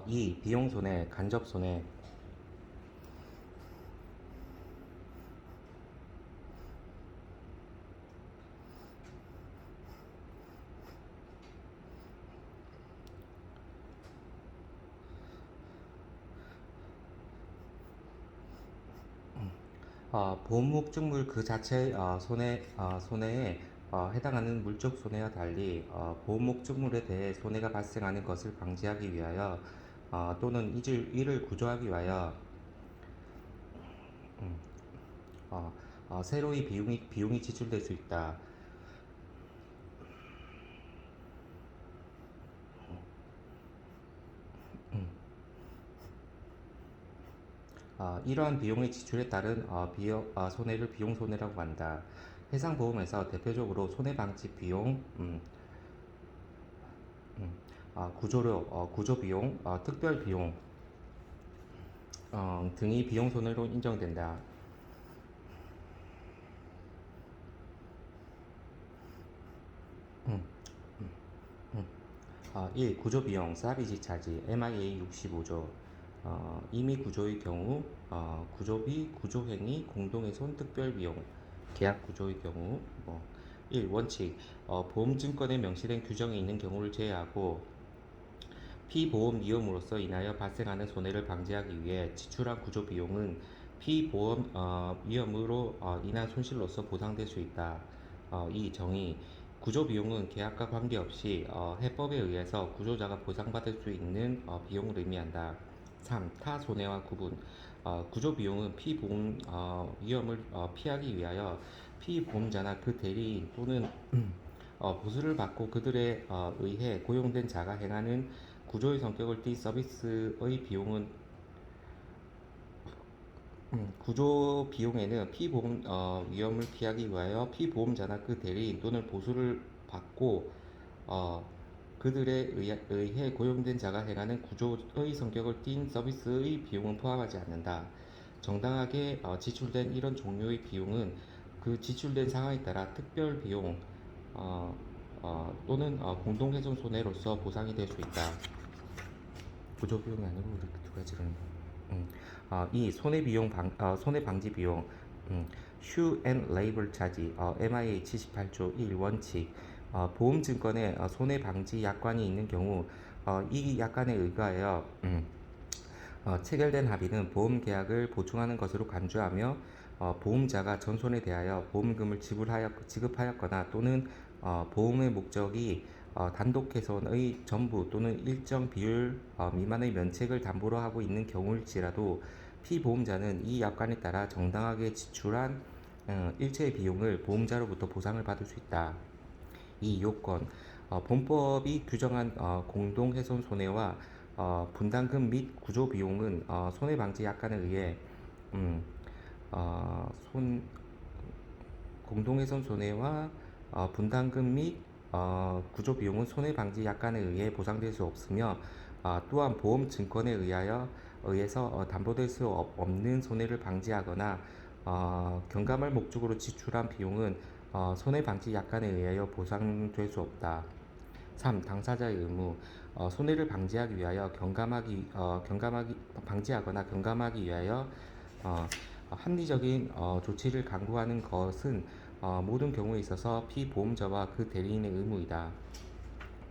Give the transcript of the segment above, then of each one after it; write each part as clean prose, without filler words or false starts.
2. 비용 손해, 간접 손해. 보험 목적물 그 자체 손해에 해당하는 물적 손해와 달리 보험 목적물에 대해 손해가 발생하는 것을 방지하기 위하여 또는 이를 구조하기 위하여 어, 새로이 비용이 지출될 수 있다. 이러한 비용의 지출에 따른 손해를 비용 손해라고 한다. 해상보험에서 대표적으로 손해방지 비용, 구조료, 구조비용, 특별비용 등이 비용 손해로 인정된다. 1. 구조비용, 서비스 차지, MIA 65조. 임의 구조의 경우, 구조비, 구조행위, 공동훼손, 특별비용, 계약 구조의 경우, 1. 원칙, 보험증권에 명시된 규정이 있는 경우를 제외하고 피보험 위험으로서 인하여 발생하는 손해를 방지하기 위해 지출한 구조비용은 피보험 위험으로 인한 손실로서 보상될 수 있다. 2. 정의, 구조비용은 계약과 관계없이 해법에 의해서 구조자가 보상받을 수 있는 비용을 의미한다. 3. 타 손해와 구분, 구조비용은 피보험 위험을 피하기 위하여 피보험자나 그 대리인 또는 보수를 받고 그들에 의해 고용된 자가 행하는 구조의 성격을 띈 서비스의 비용은 구조 비용에는 피보험 위험을 피하기 위하여 피보험자나 그 대리인 또는 보수를 받고 어, 그들에 의해 고용된 자가 행하는 구조의 성격을 띈 서비스의 비용은 포함하지 않는다. 정당하게 지출된 이런 종류의 비용은 그 지출된 상황에 따라 특별 비용 또는 공동훼손 손해로서 보상이 될 수 있다. 구조 비용이 아니고 이렇게 두 가지를. 2. 손해 방지 비용. Shoe and Labor 차지. MIA 78조 1 원칙. 보험증권에 손해 방지 약관이 있는 경우 이 약관에 의거하여 체결된 합의는 보험 계약을 보충하는 것으로 간주하며 보험자가 전손에 대하여 보험금을 지급하였거나 또는 보험의 목적이 단독훼손의 전부 또는 일정 비율 미만의 면책을 담보로 하고 있는 경우일지라도 피보험자는 이 약관에 따라 정당하게 지출한 일체의 비용을 보험자로부터 보상을 받을 수 있다. 이 요건, 본법이 규정한 공동훼손 손해와 분담금 및 구조 비용은 손해방지 약관에 의해 음, 어, 손 공동훼손 손해와 분담금 및 구조 비용은 손해방지 약관에 의해 보상될 수 없으며 또한 보험 증권에 의해서 담보될 수 없는 손해를 방지하거나 경감할 목적으로 지출한 비용은 손해방지 약관에 의하여 보상될 수 없다. 3. 당사자의 의무. 손해를 방지하기 위하여 방지하거나 경감하기 위하여 어, 합리적인 조치를 강구하는 것은 모든 경우에 있어서 피보험자와 그 대리인의 의무이다.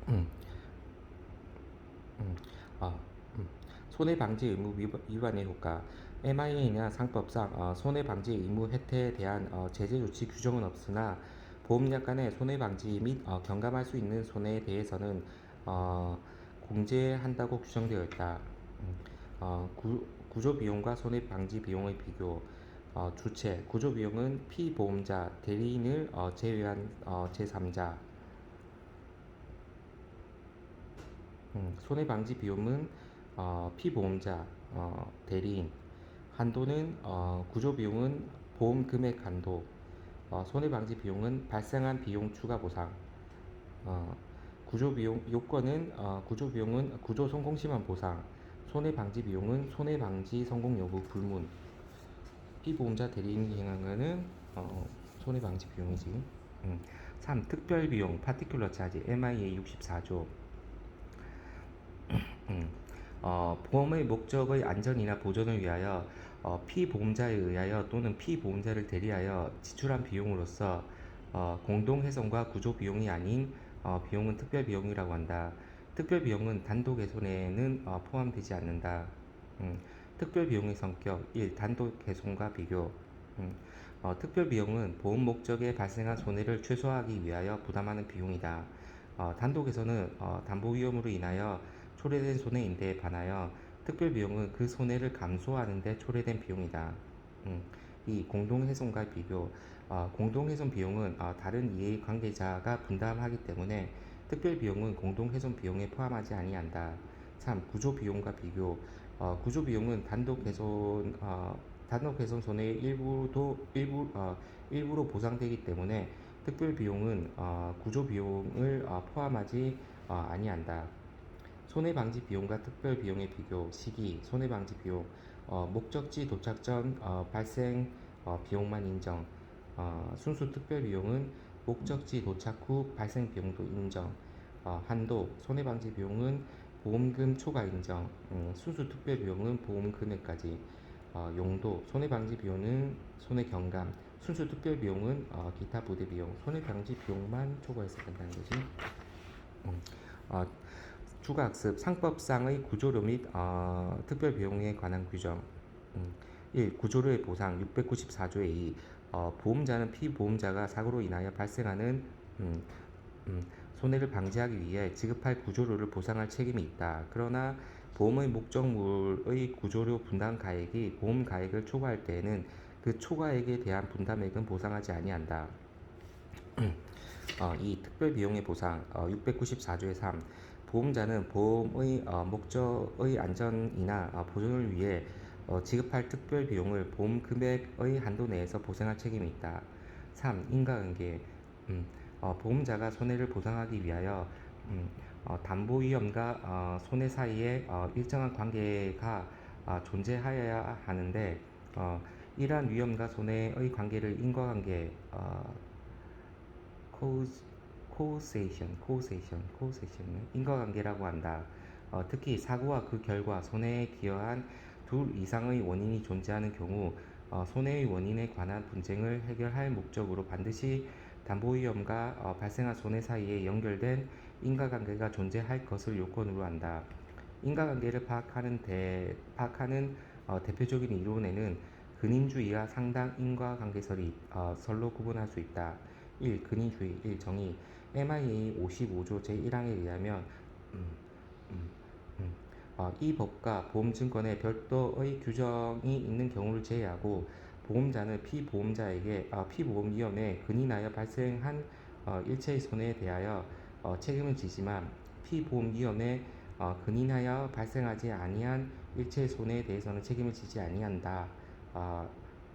음, 음, 어, 손해방지 의무 위반의 효과. MIA나 상법상 손해방지 의무 혜택에 대한 제재 조치 규정은 없으나 보험약관의 손해방지 및 경감할 수 있는 손해에 대해서는 어, 공제한다고 규정되어 있다. 구조비용과 손해방지 비용의 비교. 주체, 구조비용은 피보험자, 대리인을 제외한 제3자. 손해방지 비용은 피보험자, 대리인. 한도는 구조비용은 보험 금액 한도. 손해방지 비용은 발생한 비용 추가 보상. 구조비용 요건은 구조비용은 구조 성공 시만 보상. 손해방지 비용은 손해방지 성공 여부 불문. 피보험자 대리인이 행하는 손해방지 비용이지. 3. 특별비용 파티큘러 차지 MIA 64조. 보험의 목적의 안전이나 보존을 위하여 피보험자에 의하여 또는 피보험자를 대리하여 지출한 비용으로서 공동훼손과 구조비용이 아닌 비용은 특별비용이라고 한다. 특별비용은 단독훼손에는 포함되지 않는다. 특별비용의 성격 1. 단독훼손과 비교 특별비용은 보험 목적에 발생한 손해를 최소화하기 위하여 부담하는 비용이다. 단독에서는 담보위험으로 인하여 초래된 손해인데 반하여 특별비용은 그 손해를 감수하는 데 초래된 비용이다. 이 공동훼손과 비교 공동훼손 비용은 다른 이해관계자가 분담하기 때문에 특별비용은 공동훼손 비용에 포함하지 아니한다. 3. 구조비용과 비교 구조비용은 단독훼손 손해의 일부로 보상되기 때문에 특별비용은 구조비용을 포함하지 아니한다. 손해방지 비용과 특별비용의 비교 시기 손해방지 비용 목적지 도착 전 발생 비용만 인정 순수 특별비용은 목적지 도착 후 발생 비용도 인정 한도 손해방지 비용은 보험금 초과 인정 순수 특별비용은 보험 금액까지 용도 손해방지 비용은 손해경감 순수 특별비용은 기타 부대비용 손해방지 비용만 초과해서 된다는 거지. 어, 추가학습 상법상의 구조료 및 특별비용에 관한 규정 1. 구조료의 보상 694조의 2 보험자는 피보험자가 사고로 인하여 발생하는 손해를 방지하기 위해 지급할 구조료를 보상할 책임이 있다. 그러나 보험의 목적물의 구조료 분담 가액이 보험 가액을 초과할 때에는 그 초과액에 대한 분담액은 보상하지 아니한다. 이 특별비용의 보상 694조의 3 보험자는 보험의 목적의 안전이나 보존을 위해 지급할 특별비용을 보험 금액의 한도 내에서 보상할 책임이 있다. 3. 인과관계 보험자가 손해를 보상하기 위하여 담보위험과 손해 사이에 일정한 관계가 존재하여야 하는데 이러한 위험과 손해의 관계를 인과관계 causation 인과관계라고 한다. 특히 사고와 그 결과 손해에 기여한 둘 이상의 원인이 존재하는 경우 손해의 원인에 관한 분쟁을 해결할 목적으로 반드시 담보위험과 발생한 손해 사이에 연결된 인과관계가 존재할 것을 요건으로 한다. 인과관계를 파악하는 대표적인 이론에는 근인주의와 상당 인과관계설이 설로 구분할 수 있다. 1. 근인주의 1. 정의 MIA 55조 제1항에 의하면 이 법과 보험증권에 별도의 규정이 있는 경우를 제외하고 보험자는 피보험위험에 근인하여 발생한 일체의 손해에 대하여 책임을 지지만 피보험위험에 근인하여 발생하지 아니한 일체의 손해에 대해서는 책임을 지지 아니한다.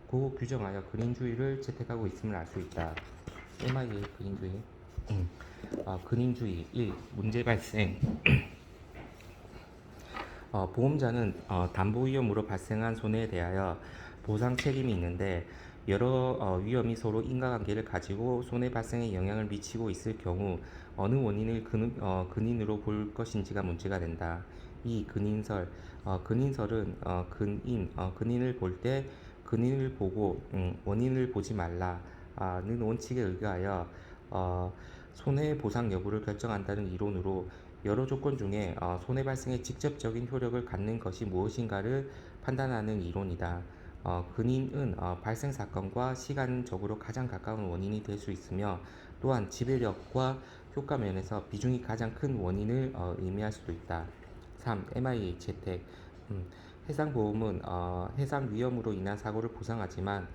고 규정하여 근인주의를 채택하고 있음을 알 수 있다. MIA 근인주의 근인주의 1. 문제 발생 보험자는 담보위험으로 발생한 손해에 대하여 보상 책임이 있는데 여러 위험이 서로 인과관계를 가지고 손해 발생에 영향을 미치고 있을 경우 어느 원인을 근인으로 볼 것인지가 문제가 된다. 이 근인설은 근인을 볼 때 근인을 보고 원인을 보지 말라는 원칙에 의거하여 손해 보상 여부를 결정한다는 이론으로 여러 조건 중에 손해 발생에 직접적인 효력을 갖는 것이 무엇인가를 판단하는 이론이다. 근인은 발생 사건과 시간적으로 가장 가까운 원인이 될 수 있으며 또한 지배력과 효과 면에서 비중이 가장 큰 원인을 의미할 수도 있다. 3. MIA 채택 해상보험은 해상 위험으로 인한 사고를 보상하지만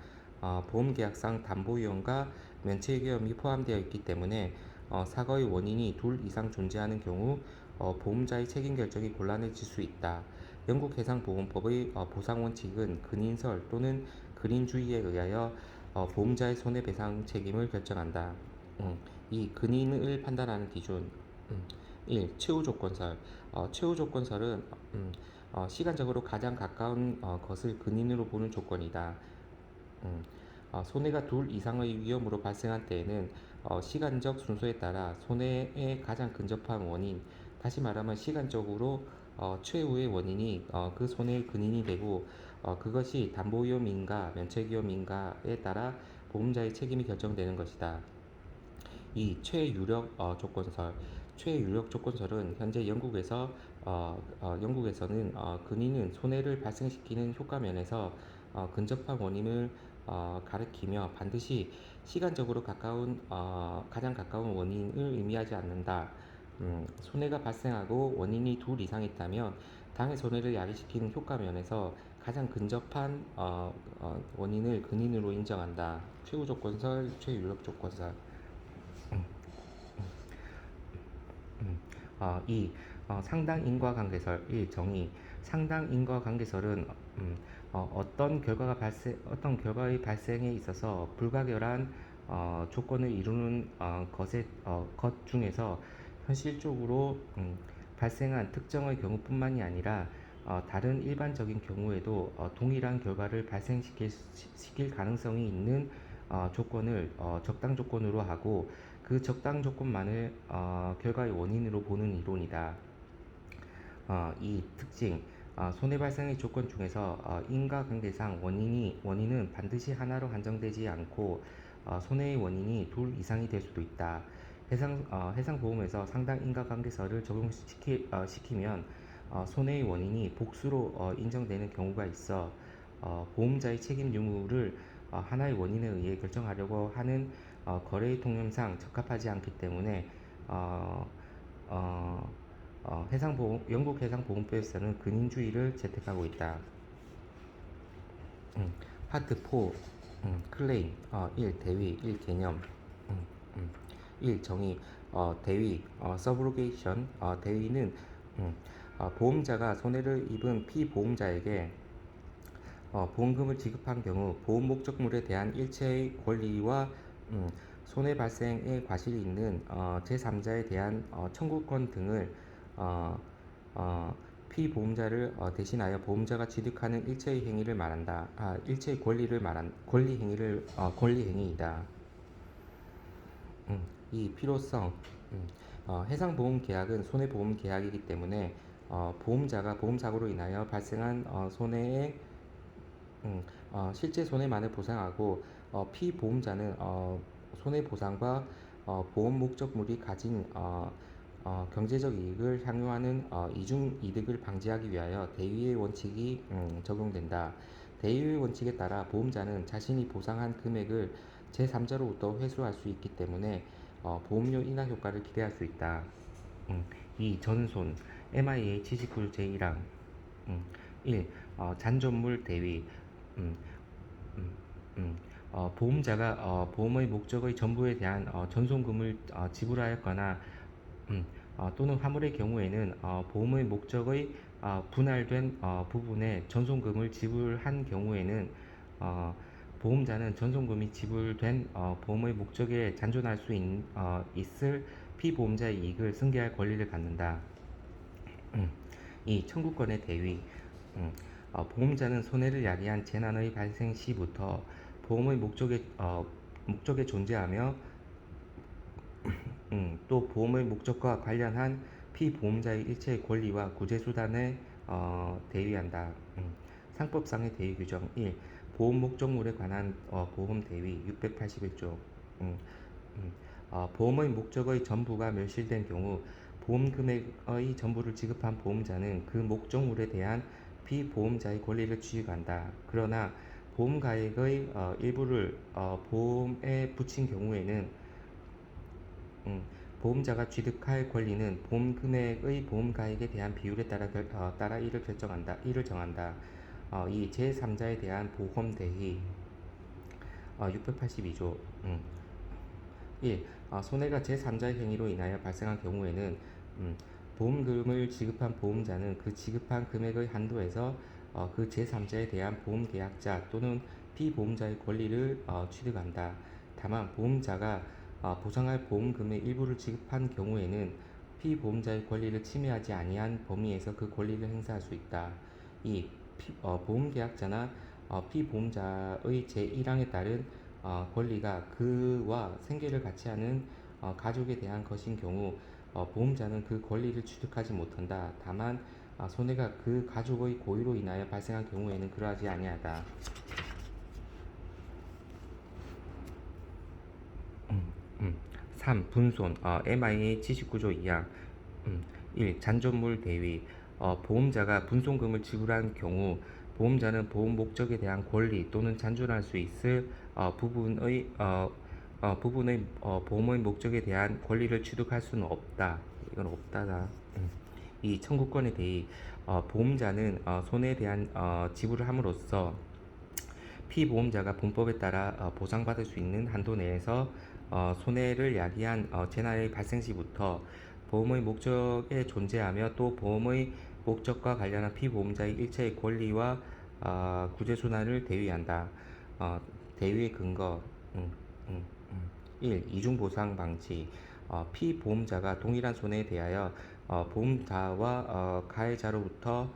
보험계약상 담보위험과 면책위험이 포함되어 있기 때문에 사고의 원인이 둘 이상 존재하는 경우 보험자의 책임 결정이 곤란해질 수 있다. 영국 해상보험법의 보상 원칙은 근인설 또는 근인주의에 의하여 보험자의 손해배상 책임을 결정한다. 이 근인을 판단하는 기준 1. 최후조건설 최후조건설은 시간적으로 가장 가까운 것을 근인으로 보는 조건이다. 손해가 둘 이상의 위험으로 발생한 때에는 시간적 순서에 따라 손해에 가장 근접한 원인, 다시 말하면 시간적으로 최후의 원인이 그 손해의 근인이 되고 그것이 담보위험인가 면책위험인가에 따라 보험자의 책임이 결정되는 것이다. 이 최유력 조건설은 현재 영국에서는 근인은 손해를 발생시키는 효과면에서 근접한 원인을 가리키며 반드시 시간적으로 가장 가까운 원인을 의미하지 않는다. 손해가 발생하고 원인이 둘 이상 있다면 당해 손해를 야기시키는 효과면에서 가장 근접한 원인을 근인으로 인정한다. 최후 조건설, 최유력 조건설. 음, 2. 상당 인과관계설 1. 정의 상당 인과관계설은 어떤 결과의 발생에 있어서 불가결한 조건을 이루는 것 중에서 현실적으로 발생한 특정의 경우뿐만이 아니라 다른 일반적인 경우에도 동일한 결과를 발생시킬 가능성이 있는 조건을 적당 조건으로 하고 그 적당 조건만을 결과의 원인으로 보는 이론이다. 이 특징, 손해 발생의 조건 중에서 인과관계상 원인은 반드시 하나로 한정되지 않고 손해의 원인이 둘 이상이 될 수도 있다. 해상보험에서 상당 인과관계설을 적용시키면 손해의 원인이 복수로 인정되는 경우가 있어 보험자의 책임 유무를 하나의 원인에 의해 결정하려고 하는 거래의 통념상 적합하지 않기 때문에 어, 어, 영국 해상보험법에서는 근인주의를 채택하고 있다. 파트 4 클레임 1. 대위 1. 개념 음, 음. 1. 정의 대위 서브로게이션 대위는 보험자가 손해를 입은 피보험자에게 보험금을 지급한 경우 보험 목적물에 대한 일체의 권리와 손해 발생의 과실이 있는 제3자에 대한 청구권 등을 어, 어, 피보험자를 대신하여 보험자가 취득하는 일체의 행위를 말한다. 일체의 권리를 말한 권리 행위이다. 이 필요성 해상보험 계약은 손해보험 계약이기 때문에 보험자가 보험사고로 인하여 발생한 손해의 실제 손해만을 보상하고 피보험자는 손해보상과 보험 목적물이 가진 경제적 이익을 향유하는 이중 이득을 방지하기 위하여 대위의 원칙이 적용된다. 대위의 원칙에 따라 보험자는 자신이 보상한 금액을 제3자로부터 회수할 수 있기 때문에 보험료 인하 효과를 기대할 수 있다. 2. 전손 MIH 79 제1항 1. 잔존물 대위 음, 음, 음. 보험자가 보험의 목적의 전부에 대한 전송금을 지불하였거나 또는 화물의 경우에는 보험의 목적의 분할된 부분에 전송금을 지불한 경우에는 어, 보험자는 전송금이 지불된 보험의 목적에 잔존할 수 있을 피보험자의 이익을 승계할 권리를 갖는다. 이 청구권의 대위 보험자는 손해를 야기한 재난의 발생 시부터 보험의 목적에 존재하며 또 보험의 목적과 관련한 피보험자의 일체의 권리와 구제수단에 대위한다. 상법상의 대위 규정 1. 보험 목적물에 관한 보험 대위 681조 보험의 목적의 전부가 멸실된 경우 보험 금액의 전부를 지급한 보험자는 그 목적물에 대한 피보험자의 권리를 취득한다. 그러나 보험 가액의 일부를 보험에 붙인 경우에는 보험자가 취득할 권리는 보험 금액의 보험 가액에 대한 비율에 따라 이를 정한다. 이 제3자에 대한 보험 대위 682조 1. 손해가 제3자의 행위로 인하여 발생한 경우에는 보험금을 지급한 보험자는 그 지급한 금액의 한도에서 그 제3자에 대한 보험계약자 또는 피보험자의 권리를 취득한다. 다만 보험자가 보상할 보험금의 일부를 지급한 경우에는 피보험자의 권리를 침해하지 아니한 범위에서 그 권리를 행사할 수 있다. 2. 보험계약자나 피보험자의 제1항에 따른 권리가 그와 생계를 같이 하는 가족에 대한 것인 경우 보험자는 그 권리를 취득하지 못한다. 다만 손해가 그 가족의 고의로 인하여 발생한 경우에는 그러하지 아니하다. 3. 분손 MIA 79조 2항 1. 잔존물 대위 보험자가 분손금을 지불한 경우 보험자는 보험 목적에 대한 권리 또는 잔존할 수 있을 부분의 보험의 목적에 대한 권리를 취득할 수는 없다. 이건 없다다. 2. 청구권에 대해 보험자는 손해에 대한 지불을 함으로써 피보험자가 본법에 따라 보상받을 수 있는 한도 내에서 손해를 야기한 재난의 발생 시부터 보험의 목적에 존재하며 또 보험의 목적과 관련한 피보험자의 일체의 권리와 구제순환을 대위한다. 대위의 근거 1. 이중보상 방지 피보험자가 동일한 손해에 대하여 보험자와 가해자로부터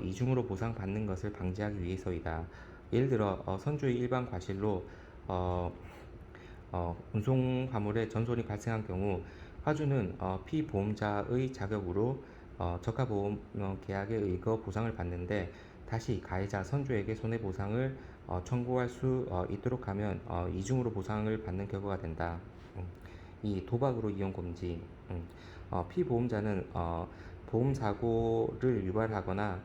이중으로 보상받는 것을 방지하기 위해서이다. 예를 들어 선주의 일반 과실로 운송 화물의 전손이 발생한 경우 화주는 피보험자의 자격으로 적하보험 계약에 의거 보상을 받는데 다시 가해자 선주에게 손해보상을 청구할 수 있도록 하면 이중으로 보상을 받는 결과가 된다. 이 도박으로 이용 금지. 피보험자는 보험사고를 유발하거나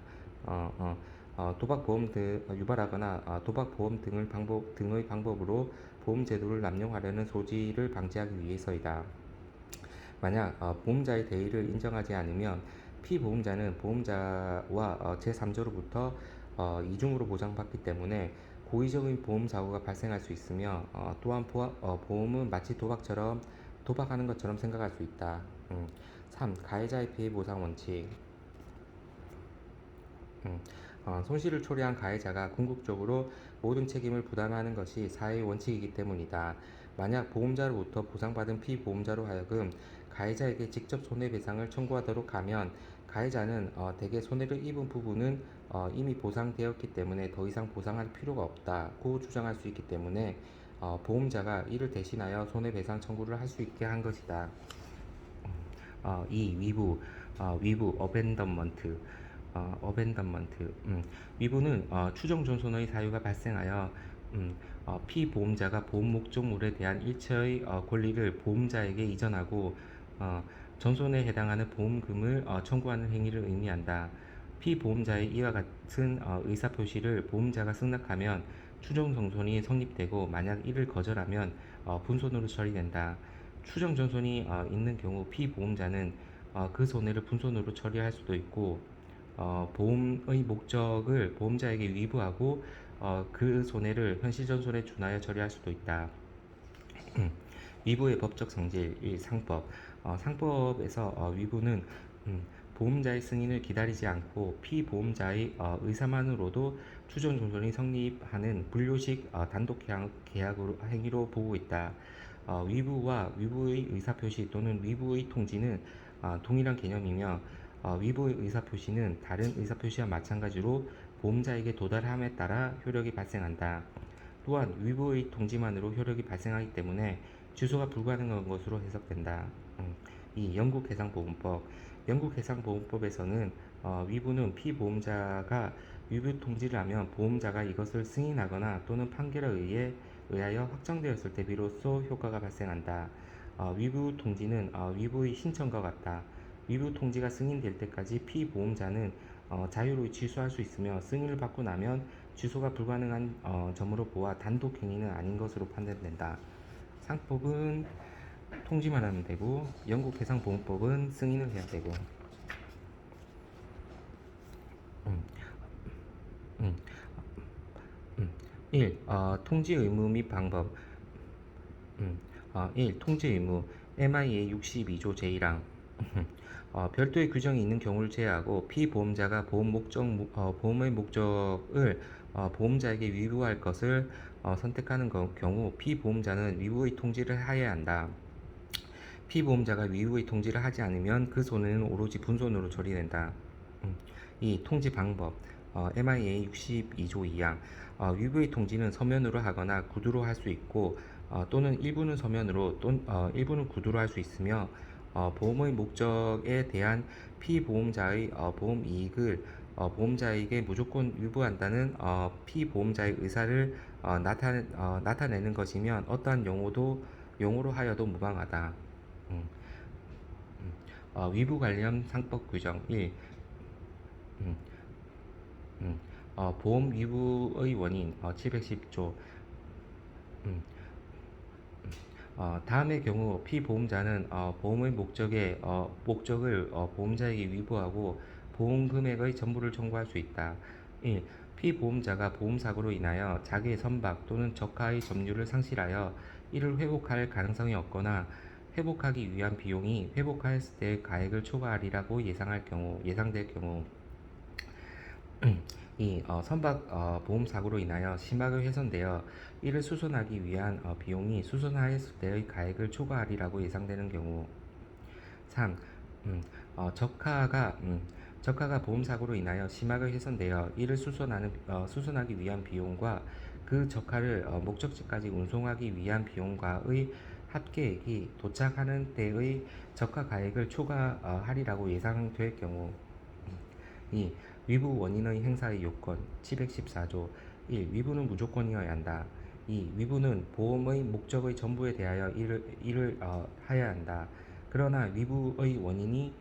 도박보험 등 유발하거나 도박보험 등의 방법으로 보험제도를 남용하려는 소지를 방지하기 위해서이다. 만약 보험자의 대의를 인정하지 않으면 피보험자는 보험자와 제3자로부터 이중으로 보상받기 때문에 고의적인 보험사고가 발생할 수 있으며 또한 보험은 마치 도박하는 것처럼 생각할 수 있다. 3. 가해자의 피해 보상 원칙. 손실을 초래한 가해자가 궁극적으로 모든 책임을 부담하는 것이 사회의 원칙이기 때문이다. 만약 보험자로부터 보상받은 피보험자로 하여금 가해자에게 직접 손해배상을 청구하도록 하면 가해자는 대개 손해를 입은 부분은 이미 보상되었기 때문에 더 이상 보상할 필요가 없다고 주장할 수 있기 때문에 보험자가 이를 대신하여 손해배상 청구를 할 수 있게 한 것이다. 2. 위부 어벤던먼트 위부는 추정 존손의 사유가 발생하여 피보험자가 보험 목적물에 대한 일체의 권리를 보험자에게 이전하고 전손에 해당하는 보험금을 청구하는 행위를 의미한다. 피보험자의 이와 같은 의사표시를 보험자가 승낙하면 추정 존손이 성립되고 만약 이를 거절하면 분손으로 처리된다. 추정 존손이 있는 경우 피보험자는 그 손해를 분손으로 처리할 수도 있고 보험의 목적을 보험자에게 위부하고 그 손해를 현실전손에 준하여 처리할 수도 있다. 위부의 법적 성질 1. 상법 상법에서 위부는 보험자의 승인을 기다리지 않고 피보험자의 의사만으로도 추정존손이 성립하는 분료식 단독 계약으로 행위로 보고 있다. 위부와 위부의 의사표시 또는 위부의 통지는 동일한 개념이며 위부의 의사표시는 다른 의사표시와 마찬가지로 보험자에게 도달함에 따라 효력이 발생한다. 또한 위부의 통지만으로 효력이 발생하기 때문에 취소가 불가능한 것으로 해석된다. 이 영국 해상보험법에서는 위부는 피보험자가 위부 통지를 하면 보험자가 이것을 승인하거나 또는 판결에 의하여 확정되었을 때 비로소 효과가 발생한다. 위부 통지는 위부의 신청과 같다. 위부 통지가 승인될 때까지 피보험자는 자유로이 취소할 수 있으며 승인을 받고 나면 취소가 불가능한 점으로 보아 단독 행위는 아닌 것으로 판단된다. 상법은 통지만 하면 되고 영국 해상보험법은 승인을 해야 되고. 1. 통지 의무 및 방법. 1. 통지 의무 MIA 62조 제1항 별도의 규정이 있는 경우를 제외하고 피보험자가 보험의 목적을 보험자에게 위부할 것을 선택하는 경우 피보험자는 위부의 통지를 하여야 한다. 피보험자가 위부의 통지를 하지 않으면 그 손해는 오로지 분손으로 처리된다. 2. 통지 방법 MIA 62조 2항 위부의 통지는 서면으로 하거나 구두로 할 수 있고 또는 일부는 서면으로 일부는 구두로 할 수 있으며 보험의 목적에 대한 피보험자의 보험 이익을 보험자에게 무조건 유보한다는 피보험자의 의사를 나타내는 것이면 어떠한 용어로 하여도 무방하다. 음, 위부 관련 상법 규정 1. 음, 음, 보험 위부의 원인 710조. 다음의 경우 피보험자는 보험의 목적을 보험자에게 위부하고 보험 금액의 전부를 청구할 수 있다. 1. 피보험자가 보험사고로 인하여 자기의 선박 또는 적하의 점유를 상실하여 이를 회복할 가능성이 없거나 회복하기 위한 비용이 회복하였을 때의 가액을 초과하리라고 예상될 경우 이 선박 보험 사고로 인하여 심하게 훼손되어 이를 수선하기 위한 비용이 수선하였을 때의 가액을 초과하리라고 예상되는 경우 3. 적하가 보험 사고로 인하여 심하게 훼손되어 이를 수선하기 위한 비용과 그 적하를 목적지까지 운송하기 위한 비용과의 합계액이 도착하는 때의 적하 가액을 초과하리라고 예상될 경우 2. 위부 원인의 행사의 요건 714조 1. 위부는 무조건이어야 한다. 2. 위부는 보험의 목적의 전부에 대하여 이를 하여야 한다. 그러나 위부의 원인이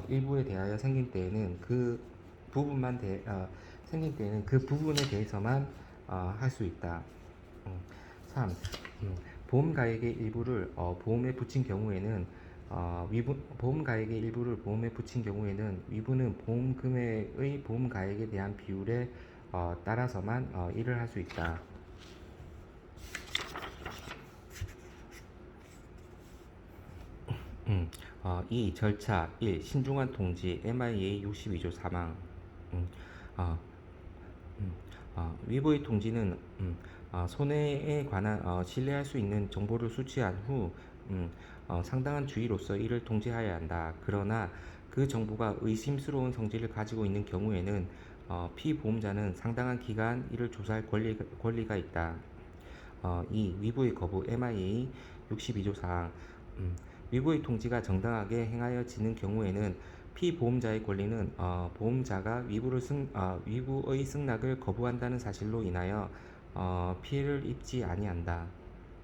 일부에 대하여 생긴 때에는 그 부분에 대해서만 할 수 있다. 3. 보험 가액의 일부를 보험 가액의 일부를 보험에 붙인 경우에는 위부는 보험 금액의 보험 가액에 대한 비율에 따라서만 일을 할 수 있다. 이 절차 1. 신중한 통지 MIA 62조 사망 어, 위부의 통지는 손해에 관한 신뢰할 수 있는 정보를 수취한 후 상당한 주의로서 이를 통지하여야 한다. 그러나 그 정보가 의심스러운 성질을 가지고 있는 경우에는 피보험자는 상당한 기간 이를 조사할 권리가 있다. 2. 위부의 거부 MIA 62조 사항 위부의 통지가 정당하게 행하여지는 경우에는 피보험자의 권리는 보험자가 위부의 승낙을 거부한다는 사실로 인하여 피해를 입지 아니한다.